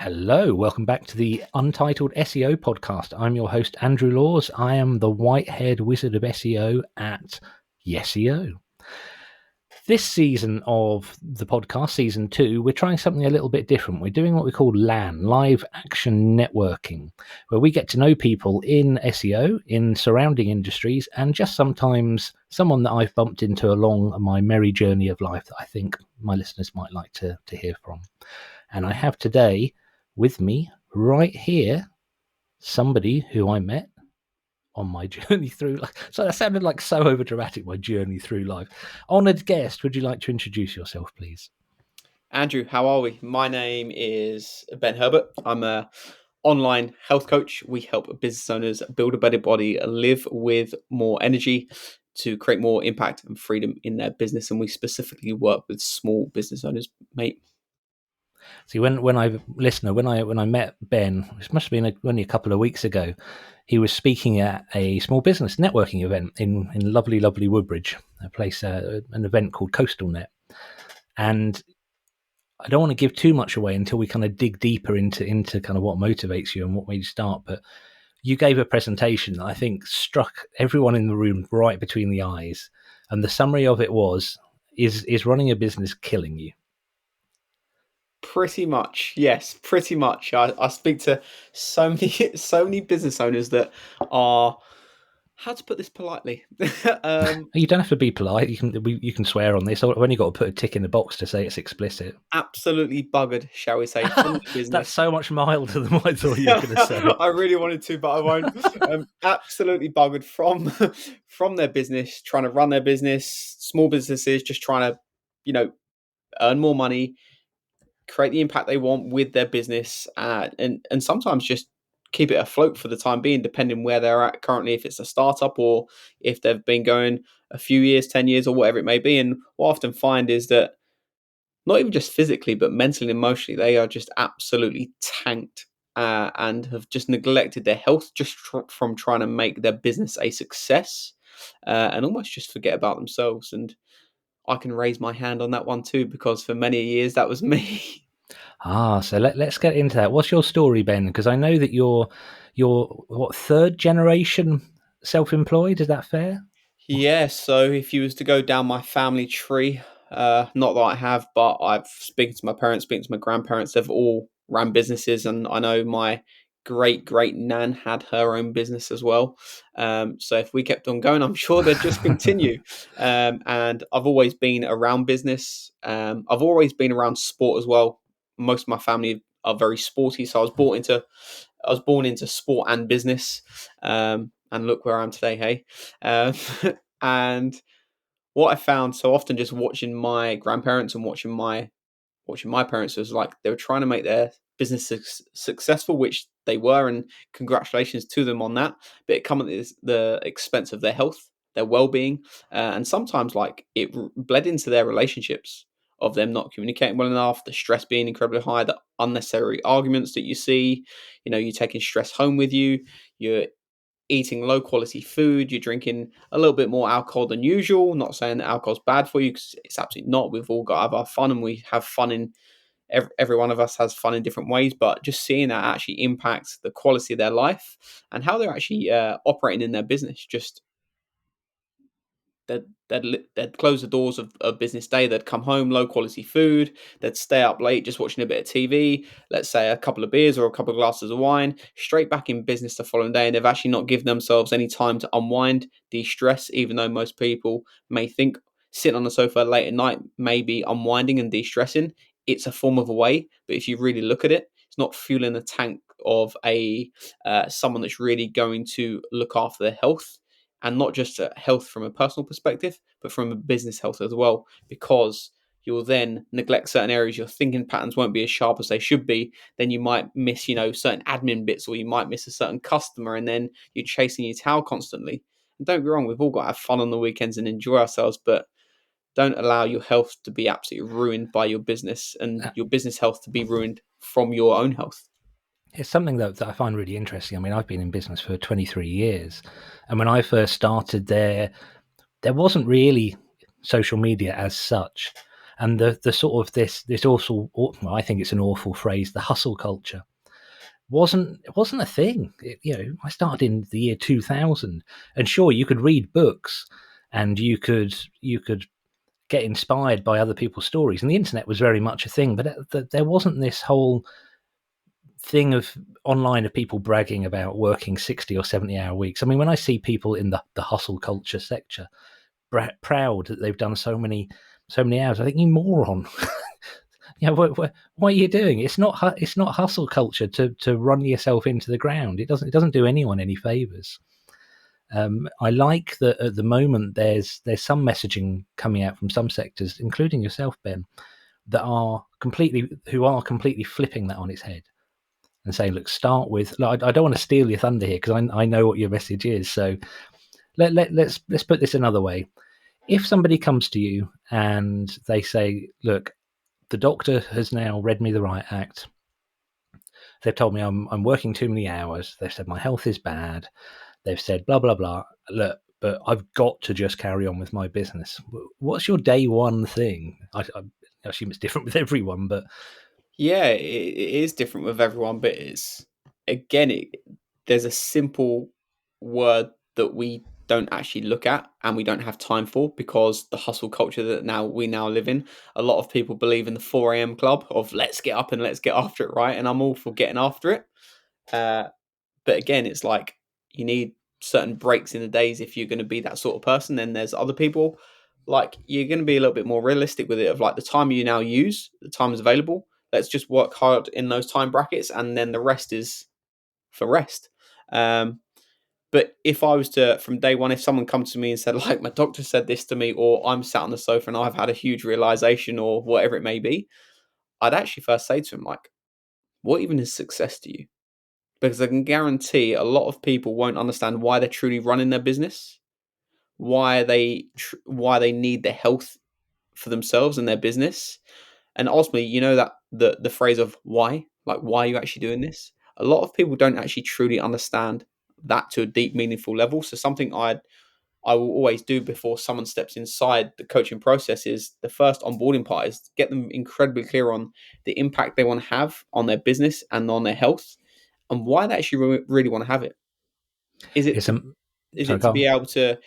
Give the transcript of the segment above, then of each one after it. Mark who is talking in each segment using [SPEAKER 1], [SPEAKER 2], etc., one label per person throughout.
[SPEAKER 1] Hello, welcome back to the Untitled SEO Podcast. I'm your host, Andrew Laws. I am the white-haired wizard of SEO at YesEO. This season of the podcast, season 2, we're trying something a little bit different. We're doing what we call LAN, live action networking, where we get to know people in SEO, in surrounding industries, and just sometimes someone that I've bumped into along my merry journey of life that I think my listeners might like to hear from. And I have today with me right here somebody who I met on my journey through life. So that sounded like so over dramatic, my journey through life. Honoured guest, would you like to introduce yourself, please?
[SPEAKER 2] Andrew, how are we? My name is Ben Herbert. I'm an online health coach. We help business owners build a better body, live with more energy to create more impact and freedom in their business. And we specifically work with small business owners, mate.
[SPEAKER 1] See, when I met Ben, this must have been only a couple of weeks ago, he was speaking at a small business networking event in lovely Woodbridge, a place, an event called Coastal Net. And I don't want to give too much away until we kind of dig deeper into kind of what motivates you and what made you start. But you gave a presentation that I think struck everyone in the room right between the eyes. And the summary of it was, is running a business killing you?
[SPEAKER 2] Pretty much, yes, pretty much. I speak to so many business owners that are, how to put this politely?
[SPEAKER 1] You don't have to be polite. You can swear on this. I've only got to put a tick in the box to say it's explicit.
[SPEAKER 2] Absolutely buggered, shall we say, from the business.
[SPEAKER 1] That's so much milder than what I thought you were going to say.
[SPEAKER 2] I really wanted to, but I won't. Absolutely buggered from their business, trying to run their business, small businesses, just trying to, earn more money, create the impact they want with their business, and sometimes just keep it afloat for the time being, depending where they're at currently, if it's a startup or if they've been going a few years, 10 years or whatever it may be. And what I often find is that not even just physically, but mentally and emotionally, they are just absolutely tanked and have just neglected their health just from trying to make their business a success and almost just forget about themselves. And I can raise my hand on that one too, because for many years that was me.
[SPEAKER 1] So let's get into that. What's your story, Ben? Because I know that you're what, third generation self-employed. Is that fair?
[SPEAKER 2] Yeah, so if you was to go down my family tree, not that I have, but I've speaking to my parents, speaking to my grandparents, they've all ran businesses, and I know my great nan had her own business as well. So if we kept on going, I'm sure they'd just continue. And I've always been around business. I've always been around sport as well. Most of my family are very sporty, so I was born into sport and business. And look where I am today, hey. And what I found so often just watching my grandparents and watching my parents was like they were trying to make their business successful, which they were, and congratulations to them on that. But it comes at the expense of their health, their well-being, and sometimes like it bled into their relationships of them not communicating well enough, the stress being incredibly high, the unnecessary arguments that you see. You're taking stress home with you. You're eating low quality food, you're drinking a little bit more alcohol than usual. Not saying that alcohol's bad for you, because it's absolutely not. We've all got to have our fun, and we have fun in every one of us has fun in different ways. But just seeing that actually impacts the quality of their life and how they're actually operating in their business. Just they'd close the doors of a business day. They'd come home, low quality food. They'd stay up late just watching a bit of TV. Let's say a couple of beers or a couple of glasses of wine. Straight back in business the following day, and they've actually not given themselves any time to unwind, de-stress. Even though most people may think sitting on the sofa late at night may be unwinding and de-stressing, it's a form of a way. But if you really look at it, it's not fueling the tank of a someone that's really going to look after their health, and not just health from a personal perspective, but from a business health as well, because you'll then neglect certain areas. Your thinking patterns won't be as sharp as they should be. Then you might miss, certain admin bits, or you might miss a certain customer, and then you're chasing your tail constantly. And don't get me wrong, we've all got to have fun on the weekends and enjoy ourselves, but don't allow your health to be absolutely ruined by your business, and your business health to be ruined from your own health.
[SPEAKER 1] It's something that I find really interesting. I mean, I've been in business for 23 years. And when I first started there wasn't really social media as such. and the sort of this awful, well, I think it's an awful phrase, the hustle culture wasn't a thing. I started in the year 2000, and sure, you could read books and you could get inspired by other people's stories, and the internet was very much a thing, but there wasn't this whole thing of online of people bragging about working 60 or 70-hour weeks. I mean, when I see people in the hustle culture sector proud that they've done so many hours, I think, you moron. What are you doing? It's not hustle culture to run yourself into the ground. It doesn't do anyone any favors. I like that at the moment there's some messaging coming out from some sectors, including yourself, Ben, who are completely flipping that on its head and saying, look, start with. Look, I don't want to steal your thunder here because I know what your message is. So let's put this another way. If somebody comes to you and they say, look, the doctor has now read me the Riot Act. They've told me I'm working too many hours. They've said my health is bad. They've said blah, blah, blah. Look, but I've got to just carry on with my business. What's your day one thing? I assume it's different with everyone, but...
[SPEAKER 2] Yeah, it is different with everyone, but it's, again, there's a simple word that we don't actually look at and we don't have time for, because the hustle culture that we now live in, a lot of people believe in the 4 a.m. club of let's get up and let's get after it, right? And I'm all for getting after it. But again, it's like you need certain breaks in the days if you're going to be that sort of person. Then there's other people, like, you're going to be a little bit more realistic with it, of like the time you now use, the time is available. Let's just work hard in those time brackets, and then the rest is for rest. But if I was to, from day one, if someone comes to me and said, like, my doctor said this to me, or I'm sat on the sofa and I've had a huge realization, or whatever it may be, I'd actually first say to him, like, what even is success to you? Because I can guarantee a lot of people won't understand why they're truly running their business, why they need their health for themselves and their business. And ultimately, that the phrase of why, like, why are you actually doing this? A lot of people don't actually truly understand that to a deep, meaningful level. So something I will always do before someone steps inside the coaching process is the first onboarding part is get them incredibly clear on the impact they want to have on their business and on their health, and why they actually really want to have it. Is it to be able to,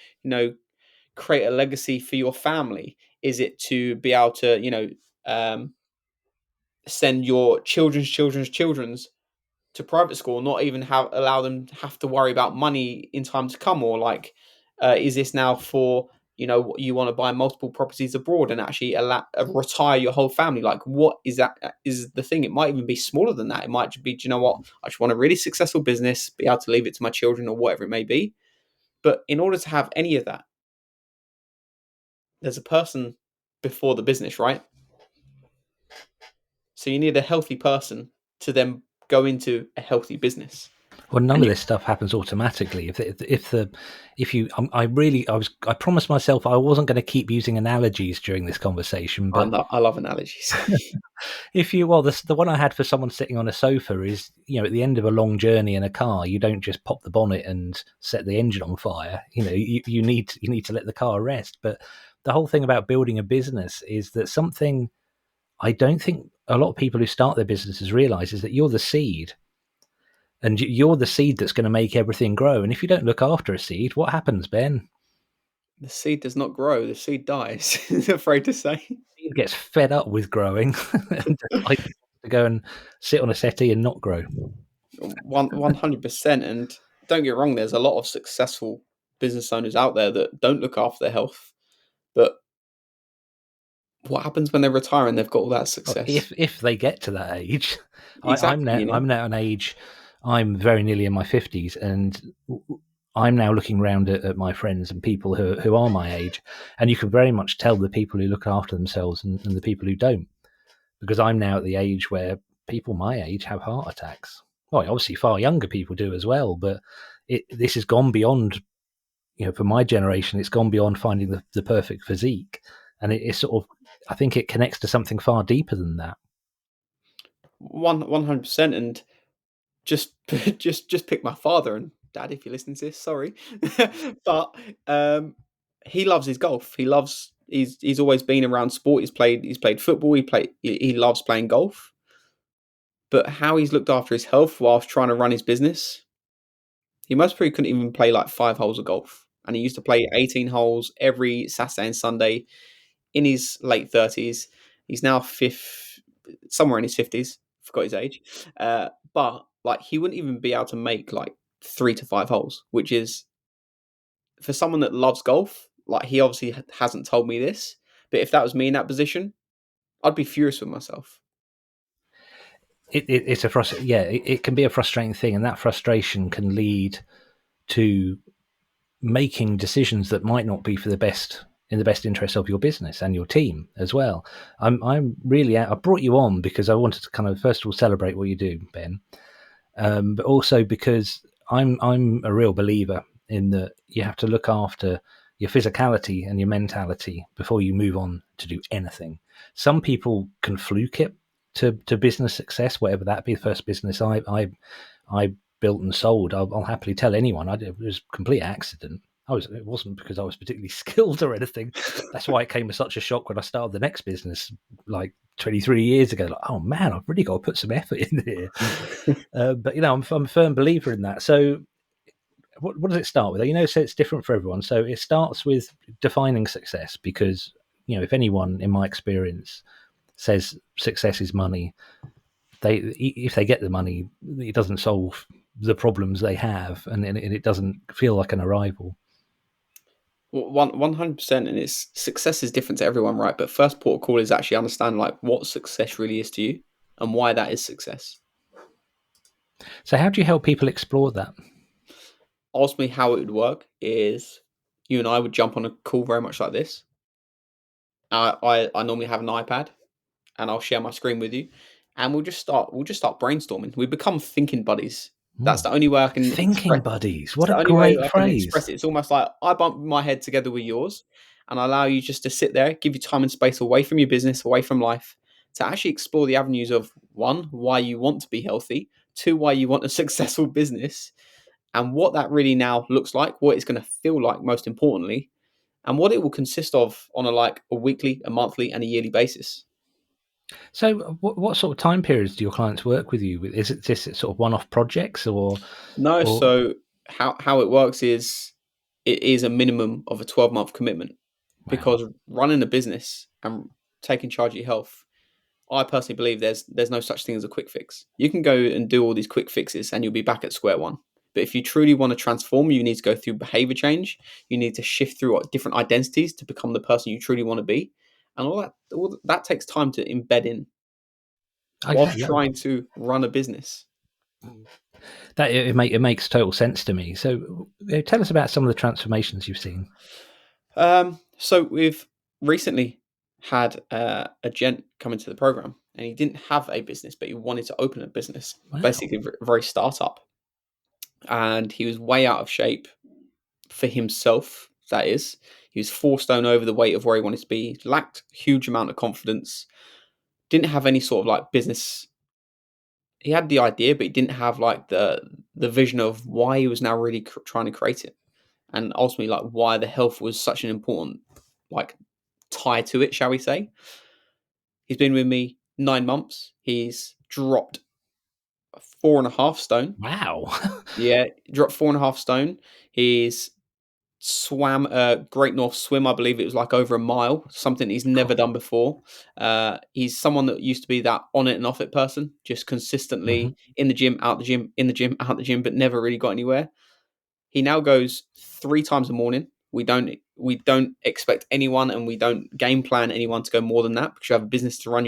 [SPEAKER 2] create a legacy for your family? Is it to be able to, send your children's to private school, not even allow them to have to worry about money in time to come? Or like, is this now for, you want to buy multiple properties abroad and actually retire your whole family? Like, what is that? Is the thing? It might even be smaller than that. It might be, do you know what? I just want a really successful business, be able to leave it to my children or whatever it may be. But in order to have any of that, there's a person before the business, right? So you need a healthy person to then go into a healthy business.
[SPEAKER 1] Well, none of this stuff happens automatically. I promised myself I wasn't going to keep using analogies during this conversation, but
[SPEAKER 2] I love analogies.
[SPEAKER 1] The one I had for someone sitting on a sofa is, at the end of a long journey in a car, you don't just pop the bonnet and set the engine on fire. You need to let the car rest. But the whole thing about building a business is that something I don't think a lot of people who start their businesses realize is that you're the seed. And you're the seed that's going to make everything grow. And if you don't look after a seed, what happens, Ben?
[SPEAKER 2] The seed does not grow. The seed dies. I'm afraid to say.
[SPEAKER 1] The seed gets fed up with growing and decides to go and sit on a settee and not grow.
[SPEAKER 2] 100%. And don't get wrong, there's a lot of successful business owners out there that don't look after their health. But what happens when they retire and they've got all that success?
[SPEAKER 1] If they get to that age,
[SPEAKER 2] exactly,
[SPEAKER 1] I'm now an age. I'm very nearly in my 50s, and I'm now looking around at my friends and people who are my age, and you can very much tell the people who look after themselves and the people who don't, because I'm now at the age where people my age have heart attacks. Well, obviously far younger people do as well, but this has gone beyond, for my generation, it's gone beyond finding the perfect physique, and it's sort of, I think it connects to something far deeper than that.
[SPEAKER 2] 100%. And just pick my father, and Dad, if you listen to this, sorry, but he loves his golf. He loves He's always been around sport. He's played football. He loves playing golf. But how he's looked after his health whilst trying to run his business, he most probably couldn't even play like 5 holes of golf. And he used to play 18 holes every Saturday and Sunday in his late 30s. He's now somewhere in his 50s. Forgot his age. But like he wouldn't even be able to make like 3 to 5 holes, which is for someone that loves golf. Like he obviously hasn't told me this, but if that was me in that position, I'd be furious with myself.
[SPEAKER 1] It's it can be a frustrating thing, and that frustration can lead to making decisions that might not be for the best in the best interest of your business and your team as well. I'm really I brought you on because I wanted to kind of first of all celebrate what you do, Ben, but also because I'm a real believer in that you have to look after your physicality and your mentality before you move on to do anything. Some people can fluke it to business success, whatever that be. The first business I built and sold, I'll happily tell anyone, it was a complete accident. It wasn't because I was particularly skilled or anything. That's why it came as such a shock when I started the next business like 23 years ago. Like, oh man, I've really got to put some effort in here. But I'm a firm believer in that. So what does it start with? So it's different for everyone. So it starts with defining success, because if anyone in my experience says success is money, if they get the money, it doesn't solve the problems they have, and it doesn't feel like an arrival.
[SPEAKER 2] 100%, and it's success is different to everyone, right? But first port of call is actually understand like what success really is to you and why that is success.
[SPEAKER 1] So how do you help people explore that?
[SPEAKER 2] Ultimately, how it would work is you and I would jump on a call very much like this. I normally have an iPad, and I'll share my screen with you, and we'll just start brainstorming. We become thinking buddies. That's the only way I can
[SPEAKER 1] thinking buddies. What
[SPEAKER 2] the
[SPEAKER 1] a
[SPEAKER 2] only way
[SPEAKER 1] great
[SPEAKER 2] I can
[SPEAKER 1] phrase.
[SPEAKER 2] express it. It's almost like I bump my head together with yours, and I allow you just to sit there, give you time and space away from your business, away from life, to actually explore the avenues of, one, why you want to be healthy, two, why you want a successful business, and what that really now looks like, what it's going to feel like, most importantly, and what it will consist of on a weekly, a monthly, and a yearly basis.
[SPEAKER 1] So what sort of time periods do your clients work with you? Is it just sort of one-off projects or?
[SPEAKER 2] No,
[SPEAKER 1] or...
[SPEAKER 2] so how it works is it is a minimum of a 12-month commitment. Wow. Because running a business and taking charge of your health, I personally believe there's no such thing as a quick fix. You can go and do all these quick fixes and you'll be back at square one. But if you truly want to transform, you need to go through behavior change. You need to shift through different identities to become the person you truly want to be. And all that takes time to embed in whilst trying to run a business.
[SPEAKER 1] That it makes total sense to me. So tell us about some of the transformations you've seen.
[SPEAKER 2] So we've recently had a gent come into the program, and he didn't have a business, but he wanted to open a business. Wow. Basically very startup, and he was way out of shape for himself. That is, he was 4 stone over the weight of where he wanted to be, lacked a huge amount of confidence, didn't have any sort of like business. He had the idea, but he didn't have like the vision of why he was now really trying to create it, and ultimately like why the health was such an important like tie to it, shall we say. He's been with me 9 months. He's dropped 4.5 stone.
[SPEAKER 1] Wow.
[SPEAKER 2] Yeah, dropped 4.5 stone. He's swam a Great North Swim, I believe it was like over a mile, something he's never done before. He's someone that used to be that on it and off it person, just consistently in the gym, out the gym, in the gym, out the gym, but never really got anywhere. He now goes 3 times a morning. We don't expect anyone, and we don't game plan anyone to go more than that, because you have a business to run.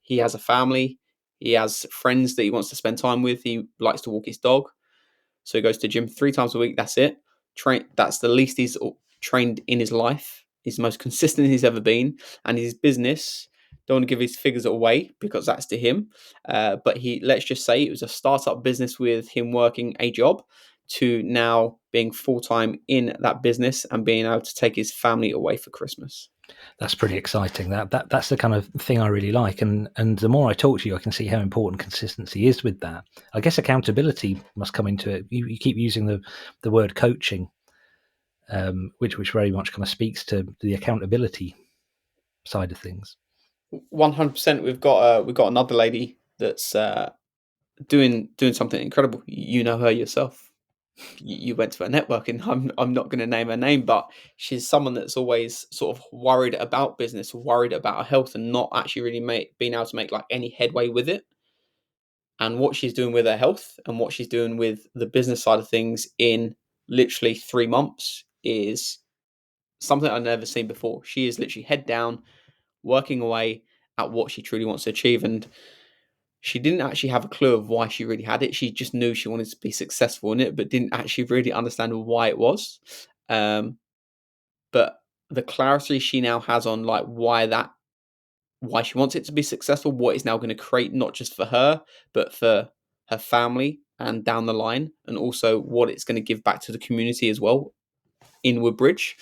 [SPEAKER 2] He has a family. He has friends that he wants to spend time with. He likes to walk his dog. So he goes to gym 3 times a week. That's it. That's the least he's trained in his life. He's the most consistent he's ever been. And his business, don't want to give his figures away because that's to him. But let's just say it was a startup business with him working a job to now being full-time in that business and being able to take his family away for Christmas.
[SPEAKER 1] That's pretty exciting. That's the kind of thing I really like. And the more I talk to you, I can see how important consistency is with that. I guess accountability must come into it. You keep using the word coaching. which very much kind of speaks to the accountability side of things.
[SPEAKER 2] 100%. We've got another lady that's doing something incredible. You know her yourself. You went to her networking. I'm not going to name her name, but she's someone that's always sort of worried about business, worried about her health, and not actually really being able to make like any headway with it. And what she's doing with her health and what she's doing with the business side of things in literally 3 months is something I've never seen before. She is literally head down, working away at what she truly wants to achieve. And she didn't actually have a clue of why she really had it. She just knew she wanted to be successful in it, but didn't actually really understand why it was. But the clarity she now has on like why she wants it to be successful, what it's now going to create, not just for her, but for her family and down the line, and also what it's going to give back to the community as well in Woodbridge,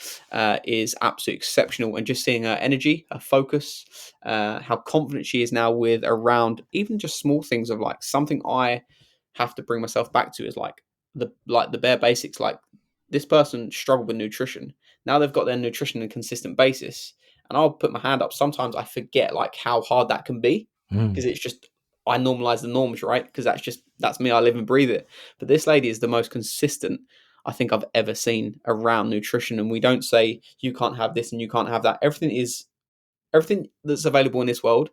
[SPEAKER 2] is absolutely exceptional. And just seeing her energy, her focus, how confident she is now with around even just small things of like something I have to bring myself back to is like the bare basics. Like this person struggled with nutrition. Now they've got their nutrition on a consistent basis. And I'll put my hand up. Sometimes I forget like how hard that can be because it's just I normalize the norms, right? Because that's me. I live and breathe it. But this lady is the most consistent I think I've ever seen around nutrition. And we don't say you can't have this and you can't have that. Everything that's available in this world,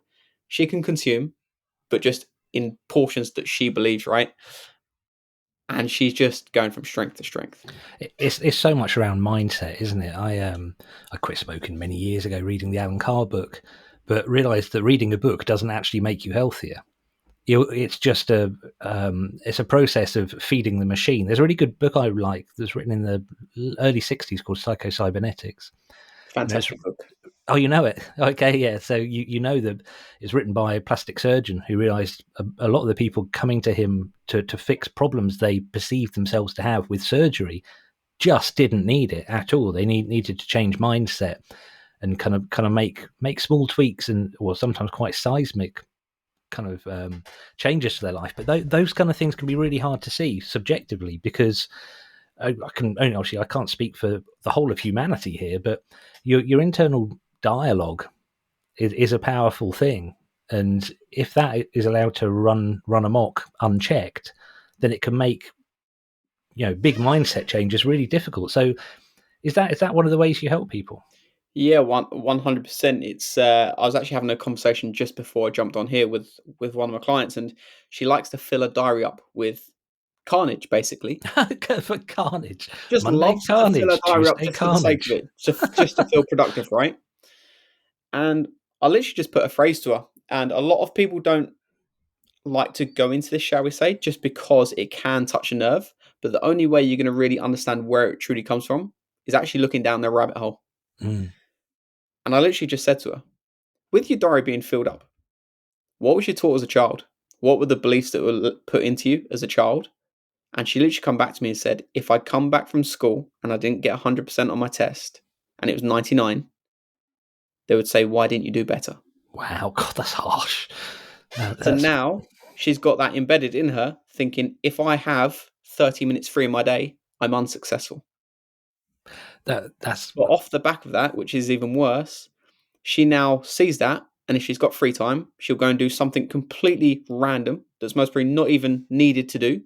[SPEAKER 2] she can consume, but just in portions that she believes, right? And she's just going from strength to strength.
[SPEAKER 1] It's so much around mindset, isn't it? I quit smoking many years ago reading the Alan Carr book, but realised that reading a book doesn't actually make you healthier. It's just it's a process of feeding the machine. There's a really good book I like that's written in the early '60s called Psycho-Cybernetics.
[SPEAKER 2] Fantastic book.
[SPEAKER 1] Oh, you know it. Okay, yeah. So you know that it's written by a plastic surgeon who realised a lot of the people coming to him to fix problems they perceived themselves to have with surgery just didn't need it at all. They needed to change mindset and kind of make small tweaks or sometimes quite seismic kind of changes to their life. But those kind of things can be really hard to see subjectively because I can't speak for the whole of humanity here, but your internal dialogue is a powerful thing, and if that is allowed to run amok unchecked, then it can make big mindset changes really difficult. So is that one of the ways you help people?
[SPEAKER 2] Yeah, 100%. It's I was actually having a conversation just before I jumped on here with one of my clients, and she likes to fill a diary up with carnage, basically.
[SPEAKER 1] For carnage,
[SPEAKER 2] Just
[SPEAKER 1] Monday
[SPEAKER 2] loves to fill a
[SPEAKER 1] carnage,
[SPEAKER 2] diary up
[SPEAKER 1] Tuesday
[SPEAKER 2] just for the sake of
[SPEAKER 1] carnage.
[SPEAKER 2] it, just to feel productive, right? And I literally just put a phrase to her, and a lot of people don't like to go into this, shall we say, just because it can touch a nerve. But the only way you're going to really understand where it truly comes from is actually looking down their rabbit hole.
[SPEAKER 1] Mm.
[SPEAKER 2] And I literally just said to her, with your diary being filled up, what was you taught as a child? What were the beliefs that were put into you as a child? And she literally come back to me and said, if I come back from school and I didn't get 100% on my test and it was 99, they would say, why didn't you do better?
[SPEAKER 1] Wow, God, that's harsh.
[SPEAKER 2] So now she's got that embedded in her, thinking if I have 30 minutes free in my day, I'm unsuccessful.
[SPEAKER 1] That's
[SPEAKER 2] But off the back of that, which is even worse, she now sees that. And if she's got free time, she'll go and do something completely random that's most probably not even needed to do.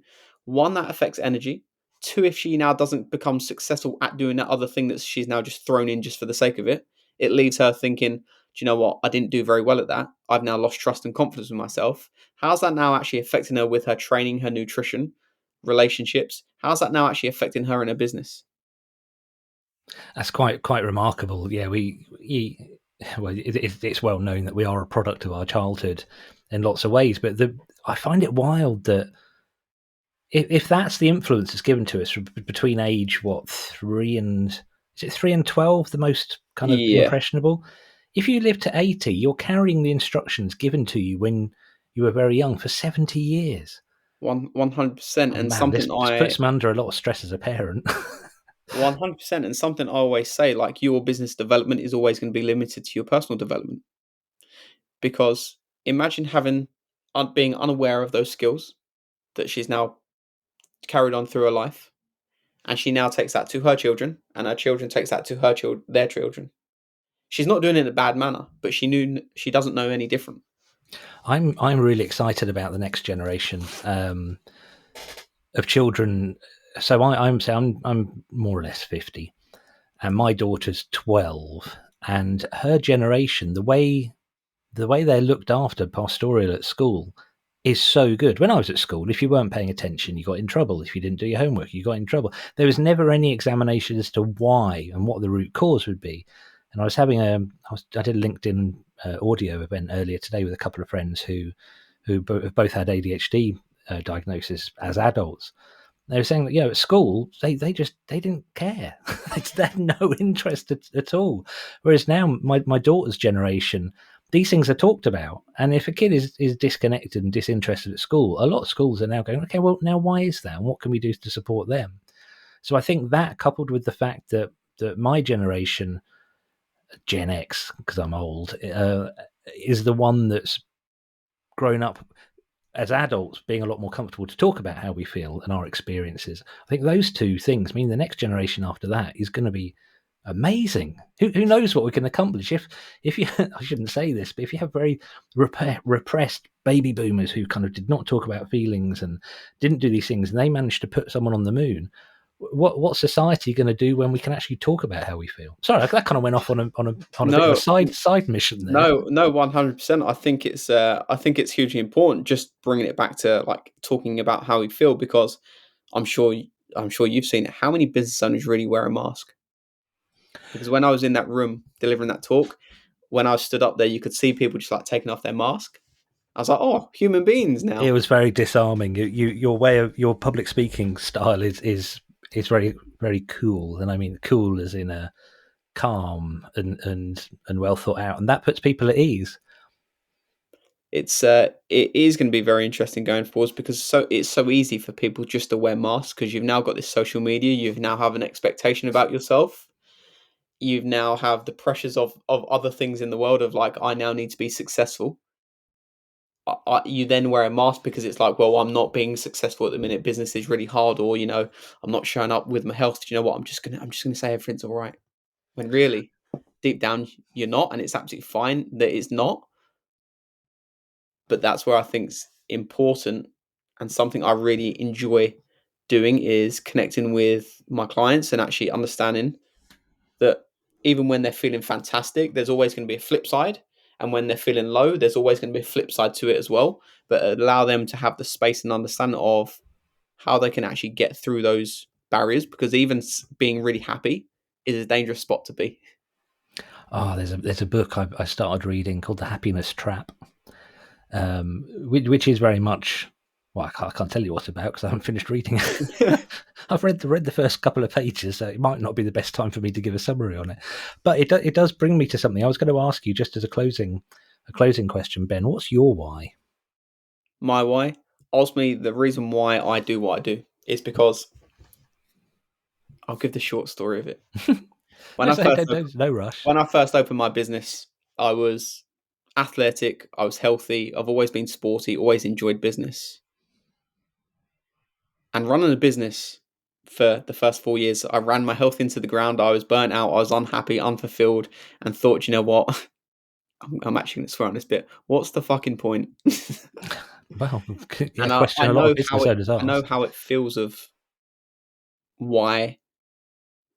[SPEAKER 2] One, that affects energy. Two, if she now doesn't become successful at doing that other thing that she's now just thrown in just for the sake of it, it leaves her thinking, do you know what? I didn't do very well at that. I've now lost trust and confidence in myself. How's that now actually affecting her with her training, her nutrition, relationships? How's that now actually affecting her in her business?
[SPEAKER 1] That's quite remarkable. Yeah, it's well known that we are a product of our childhood in lots of ways, but I find it wild that if that's the influence that's given to us between age 3 and 12, the most kind of
[SPEAKER 2] Yeah,
[SPEAKER 1] impressionable. If you live to 80, you're carrying the instructions given to you when you were very young for 70 years.
[SPEAKER 2] 100%.
[SPEAKER 1] Oh
[SPEAKER 2] And
[SPEAKER 1] man,
[SPEAKER 2] something
[SPEAKER 1] this puts me under a lot of stress as a parent.
[SPEAKER 2] 100%, and something I always say, like your business development is always going to be limited to your personal development. Because imagine being unaware of those skills that she's now carried on through her life, and she now takes that to her children, and her children takes that to their children. She's not doing it in a bad manner, but she doesn't know any different.
[SPEAKER 1] I'm really excited about the next generation of children. So I'm more or less 50, and my daughter's 12, and her generation, the way they're looked after pastoral at school is so good. When I was at school, if you weren't paying attention, you got in trouble. If you didn't do your homework, you got in trouble. There was never any examination as to why and what the root cause would be. And I was having I did a LinkedIn audio event earlier today with a couple of friends who both had ADHD diagnosis as adults. They were saying that, at school, they didn't care. They had no interest at all. Whereas now, my daughter's generation, these things are talked about. And if a kid is disconnected and disinterested at school, a lot of schools are now going, okay, well, now why is that? And what can we do to support them? So I think that, coupled with the fact that my generation, Gen X, because I'm old, is the one that's grown up as adults being a lot more comfortable to talk about how we feel and our experiences. I think those two things mean the next generation after that is going to be amazing. Who knows what we can accomplish if you I shouldn't say this, but if you have very repressed baby boomers who kind of did not talk about feelings and didn't do these things, and they managed to put someone on the moon, what's society going to do when we can actually talk about how we feel? Sorry, that kind of went off on a bit of a side mission there.
[SPEAKER 2] No, 100%. I think it's hugely important just bringing it back to like talking about how we feel, because I'm sure you've seen it. How many business owners really wear a mask? Because when I was in that room delivering that talk, when I stood up there, you could see people just like taking off their mask. I was like, oh, human beings now.
[SPEAKER 1] It was very disarming. Your public speaking style is very, very cool, and I mean cool as in a calm and well thought out, and that puts people at ease.
[SPEAKER 2] It is going to be very interesting going forwards, because it's so easy for people just to wear masks, because you've now got this social media, you've now have an expectation about yourself, you now have the pressures of other things in the world of like, I now need to be successful. You then wear a mask because it's like, well, I'm not being successful at the minute. Business is really hard, or I'm not showing up with my health. Do you know what? I'm just gonna say everything's all right, when really, deep down, you're not, and it's absolutely fine that it's not. But that's where I think's important, and something I really enjoy doing is connecting with my clients and actually understanding that even when they're feeling fantastic, there's always going to be a flip side. And when they're feeling low, there's always going to be a flip side to it as well. But allow them to have the space and understanding of how they can actually get through those barriers, because even being really happy is a dangerous spot to be.
[SPEAKER 1] Oh, there's a book I started reading called The Happiness Trap, which is very much, well, I can't tell you what it's about because I haven't finished reading it. I've read the first couple of pages, so it might not be the best time for me to give a summary on it. But it does bring me to something I was going to ask you just as a closing question, Ben. What's your why?
[SPEAKER 2] My why? Ultimately, the reason why I do what I do is because I'll give the short story of it.
[SPEAKER 1] No rush.
[SPEAKER 2] When I first opened my business, I was athletic, I was healthy, I've always been sporty, always enjoyed business. And running a business for the first 4 years, I ran my health into the ground. I was burnt out, I was unhappy, unfulfilled, and thought, you know what? I'm actually going to swear on this bit. What's the fucking point?
[SPEAKER 1] Well,
[SPEAKER 2] and
[SPEAKER 1] question a lot of business owners ask.
[SPEAKER 2] I know how it feels of why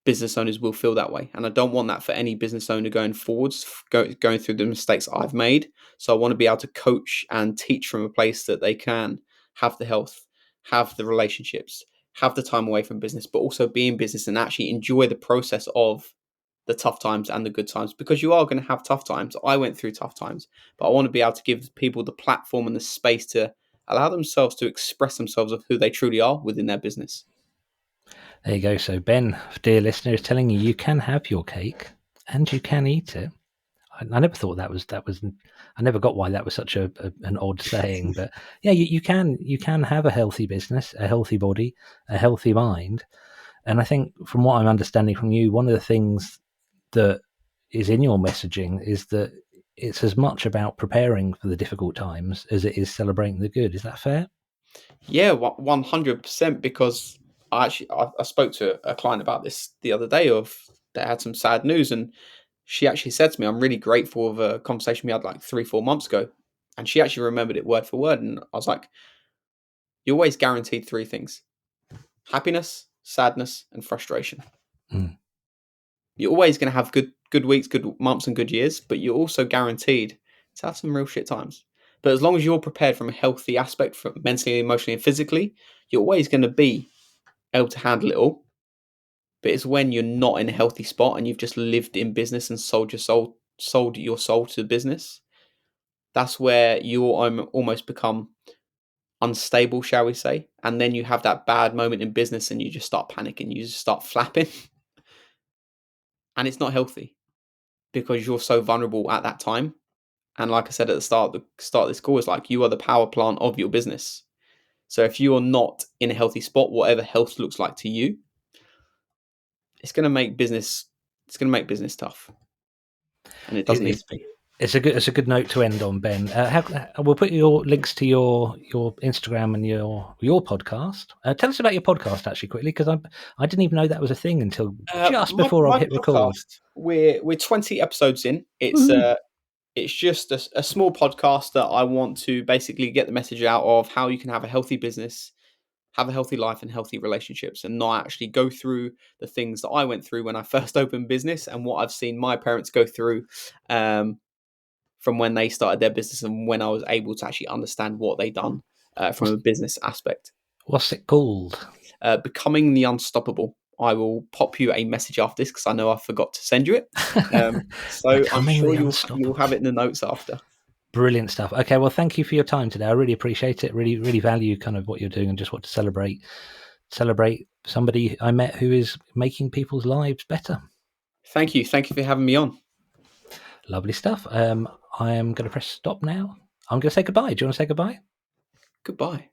[SPEAKER 2] business owners will feel that way, and I don't want that for any business owner going forwards, going through the mistakes I've made. So I want to be able to coach and teach from a place that they can have the health, have the relationships, have the time away from business, but also be in business and actually enjoy the process of the tough times and the good times, because you are going to have tough times. I went through tough times, but I want to be able to give people the platform and the space to allow themselves to express themselves of who they truly are within their business.
[SPEAKER 1] There you go. So Ben, dear listener, is telling you can have your cake and you can eat it. I never thought that was. I never got why that was such an odd saying, but yeah, you can have a healthy business, a healthy body, a healthy mind, and I think from what I'm understanding from you, one of the things that is in your messaging is that it's as much about preparing for the difficult times as it is celebrating the good. Is that fair?
[SPEAKER 2] Yeah, 100%, because I spoke to a client about this the other day. They had some sad news, and she actually said to me, "I'm really grateful of a conversation we had like 3-4 months ago," and she actually remembered it word for word. And I was like, "You're always guaranteed 3 things: happiness, sadness, and frustration.
[SPEAKER 1] Mm.
[SPEAKER 2] You're always going to have good weeks, good months, and good years, but you're also guaranteed to have some real shit times. But as long as you're prepared from a healthy aspect, from mentally, emotionally, and physically, you're always going to be able to handle it all. But it's when you're not in a healthy spot and you've just lived in business and sold your soul to the business, that's where you almost become unstable, shall we say. And then you have that bad moment in business and you just start panicking, you just start flapping. And it's not healthy because you're so vulnerable at that time. And like I said at the start of this call, is like you are the power plant of your business. So if you are not in a healthy spot, whatever health looks like to you, it's going to make business tough, and it doesn't need to be.
[SPEAKER 1] It's a good note to end on, Ben. We'll put your links to your Instagram and your podcast. Tell us about your podcast actually quickly, because I didn't even know that was a thing until just before I hit record.
[SPEAKER 2] We're 20 episodes in. It's just a small podcast that I want to basically get the message out of how you can have a healthy business, have a healthy life and healthy relationships, and not actually go through the things that I went through when I first opened business and what I've seen my parents go through from when they started their business and when I was able to actually understand what they done from a business aspect.
[SPEAKER 1] What's it called?
[SPEAKER 2] Becoming the Unstoppable. I will pop you a message after this because I know I forgot to send you it. So I'm sure you'll have it in the notes after.
[SPEAKER 1] Brilliant stuff. Okay, well, thank you for your time today. I really appreciate it. Really, really value kind of what you're doing and just want to celebrate somebody I met who is making people's lives better.
[SPEAKER 2] Thank you. Thank you for having me on.
[SPEAKER 1] Lovely stuff. I am going to press stop now. I'm going to say goodbye. Do you want to say goodbye?
[SPEAKER 2] Goodbye.